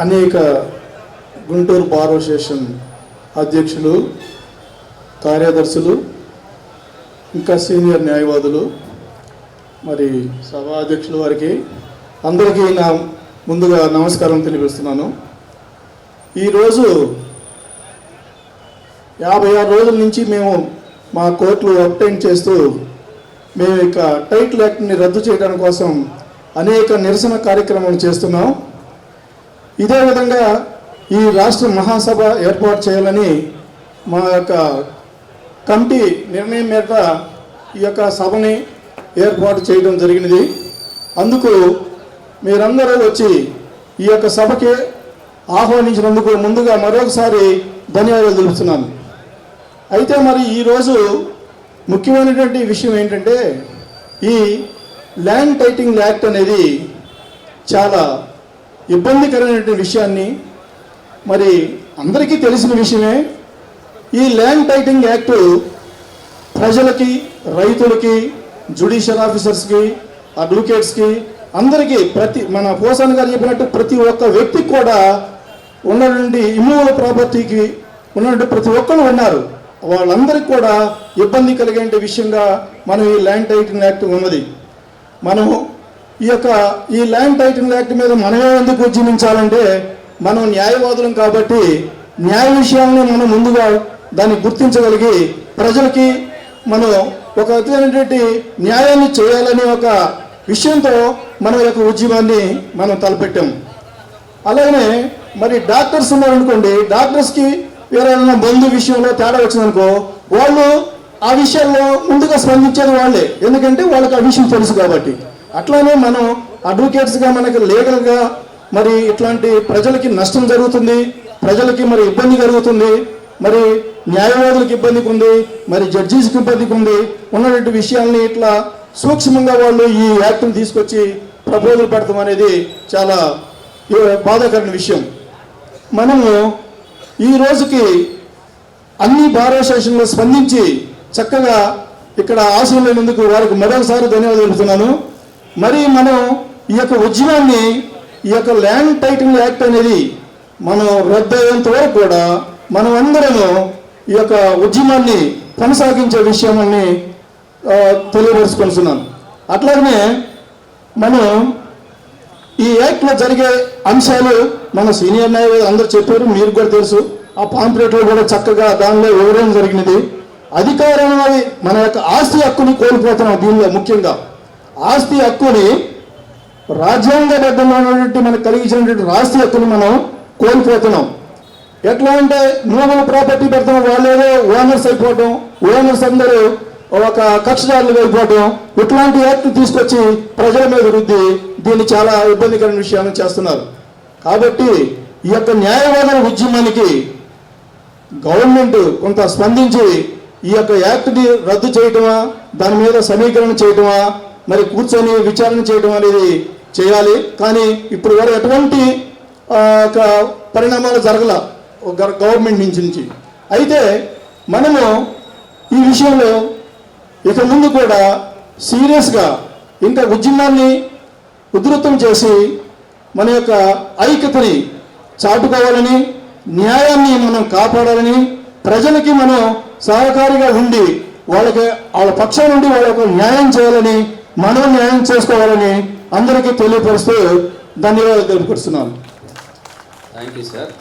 అనేక Guntur bar association అధ్యక్షులు, కార్యదర్శులు, ఇంకా సీనియర్ న్యాయవాదులు, మరి సభా అధ్యక్షుల వారికి అందరికీ నా ముందుగా నమస్కారం తెలియజేస్తున్నాను. ఈరోజు 56 రోజుల నుంచి మేము మా కోర్టులు అబ్టైన్ చేస్తూ మేము ఇక టైటిల్ యాక్ట్ని రద్దు చేయడం కోసం అనేక నిరసన కార్యక్రమాలు చేస్తున్నాం. ఇదే విధంగా ఈ రాష్ట్ర మహాసభ ఏర్పాటు చేయాలని మా యొక్క కమిటీ నిర్ణయం మీద ఈ యొక్క సభని ఏర్పాటు చేయడం జరిగినది. అందుకు మీరందరూ వచ్చి ఈ యొక్క సభకి ఆహ్వానించినందుకు ముందుగా మరొకసారి ధన్యవాదాలు తెలుపుతున్నాను. అయితే మరి ఈరోజు ముఖ్యమైనటువంటి విషయం ఏంటంటే, ఈ ల్యాండ్ టైటిలింగ్ యాక్ట్ అనేది చాలా ఇబ్బందికరమైనటువంటి విషయాన్ని మరి అందరికీ తెలిసిన విషయమే. ఈ ల్యాండ్ టైటిలింగ్ యాక్టు ప్రజలకి, రైతులకి, జ్యుడిషియల్ ఆఫీసర్స్కి, అడ్వకేట్స్కి, అందరికీ మన పోసాన్ గారు చెప్పినట్టు ప్రతి ఒక్క వ్యక్తికి కూడా ఉన్నటువంటి ఇమ్మూవబుల్ ప్రాపర్టీకి ఉన్నటువంటి ప్రతి ఒక్కరు ఉన్నారు. వాళ్ళందరికీ కూడా ఇబ్బంది కలిగే విషయంగా మనం ఈ ల్యాండ్ టైటిలింగ్ యాక్ట్ ఉన్నది. మనం ఈ ల్యాండ్ టైటిలింగ్ యాక్ట్ మీద మనమే ఎందుకు ఉద్యమించాలంటే, మనం న్యాయవాదులం కాబట్టి న్యాయ విషయాన్ని మనం ముందుగా దాన్ని గుర్తించగలిగి ప్రజలకి మనం ఒక విధమైనటువంటి న్యాయాన్ని చేయాలనే ఒక విషయంతో మన యొక్క ఉద్యమాన్ని మనం తలపెట్టాం. అలాగే మరి డాక్టర్స్ ఉన్నారనుకోండి, డాక్టర్స్కి ఎవరైనా బంధు విషయంలో తేడా వచ్చిందనుకో, వాళ్ళు ఆ విషయాల్లో ముందుగా స్పందించేది వాళ్ళే, ఎందుకంటే వాళ్ళకి ఆ విషయం తెలుసు కాబట్టి. అట్లానే మనం అడ్వకేట్స్గా మనకి లీగల్గా మరి ఇట్లాంటి ప్రజలకి నష్టం జరుగుతుంది, ప్రజలకి మరి ఇబ్బంది కలుగుతుంది, మరి న్యాయవాదులకు ఇబ్బందికి ఉంది, మరి జడ్జీస్కి ఇబ్బందికి ఉంది, ఉన్నటువంటి విషయాల్ని ఇట్లా సూక్ష్మంగా వాళ్ళు ఈ యాక్ట్ని తీసుకొచ్చి ప్రపోజల్ పెడతాం అనేది చాలా బాధాకరమైన విషయం. మనము ఈ రోజుకి అన్ని బార్ అసోసియేషన్లు స్పందించి చక్కగా ఇక్కడ ఆశీర్వదించినందుకు వారికి మరొకసారి ధన్యవాదాలు తెలుపుతున్నాను. మరి మనం ఈ యొక్క ఉద్యమాన్ని, ఈ యొక్క ల్యాండ్ టైటిలింగ్ యాక్ట్ అనేది మనం రద్దయ్యేంత వరకు కూడా మనం అందరము ఈ యొక్క ఉద్యమాన్ని కొనసాగించే విషయాన్ని తెలియపరుచుకుంటున్నాను. అట్లాగనే మనం ఈ యాక్ట్లో జరిగే అంశాలు మన సీనియర్ న్యాయవాదులు అందరూ చెప్పారు, మీరు కూడా తెలుసు. ఆ పాంప్లెట్లో కూడా చక్కగా దానిలో వివరణ జరిగినది. అధికారం అనేది మన యొక్క ఆస్తి హక్కుని కోల్పోతున్నాం. దీనిలో ముఖ్యంగా ఆస్తి హక్కుని, రాజ్యాంగబద్ధమైనటువంటి మనకు కలిగించినటువంటి ఆస్తి హక్కుని మనం కోల్పోతున్నాం. ఎట్లా అంటే మూవబుల్ ప్రాపర్టీ పెడతాం, వాళ్ళేదో ఓనర్స్ అయిపోవటం, ఓనర్స్ అందరూ ఒక కక్షదారులు అయిపోవటం, ఇట్లాంటి యాక్ట్ తీసుకొచ్చి ప్రజల మీద రుద్ది దీన్ని చాలా ఇబ్బందికరమైన విషయాన్ని చేస్తున్నారు. కాబట్టి ఈ యొక్క న్యాయవాదుల ఉద్యమానికి గవర్నమెంట్ కొంత స్పందించి ఈ యొక్క యాక్ట్ని రద్దు చేయటమా, దాని మీద సమీకరణ చేయటమా, మరి కూర్చొని విచారణ చేయటం అనేది చేయాలి. కానీ ఇప్పుడు వరకు ఎటువంటి పరిణామాలు జరగల గవర్నమెంట్ నుంచి. అయితే మనము ఈ విషయంలో ఇక ముందు కూడా సీరియస్గా ఇంకా ఉద్యమాన్ని ఉధృతం చేసి మన యొక్క ఐక్యతని చాటుకోవాలని, న్యాయాన్ని మనం కాపాడాలని, ప్రజలకి మనం సహకారిగా ఉండి వాళ్ళ పక్షం నుండి వాళ్ళకు న్యాయం చేయాలని, మనం న్యాయం చేసుకోవాలని అందరికీ తెలియపరుస్తూ ధన్యవాదాలు తెలుపుతున్నాను. Thank you sir.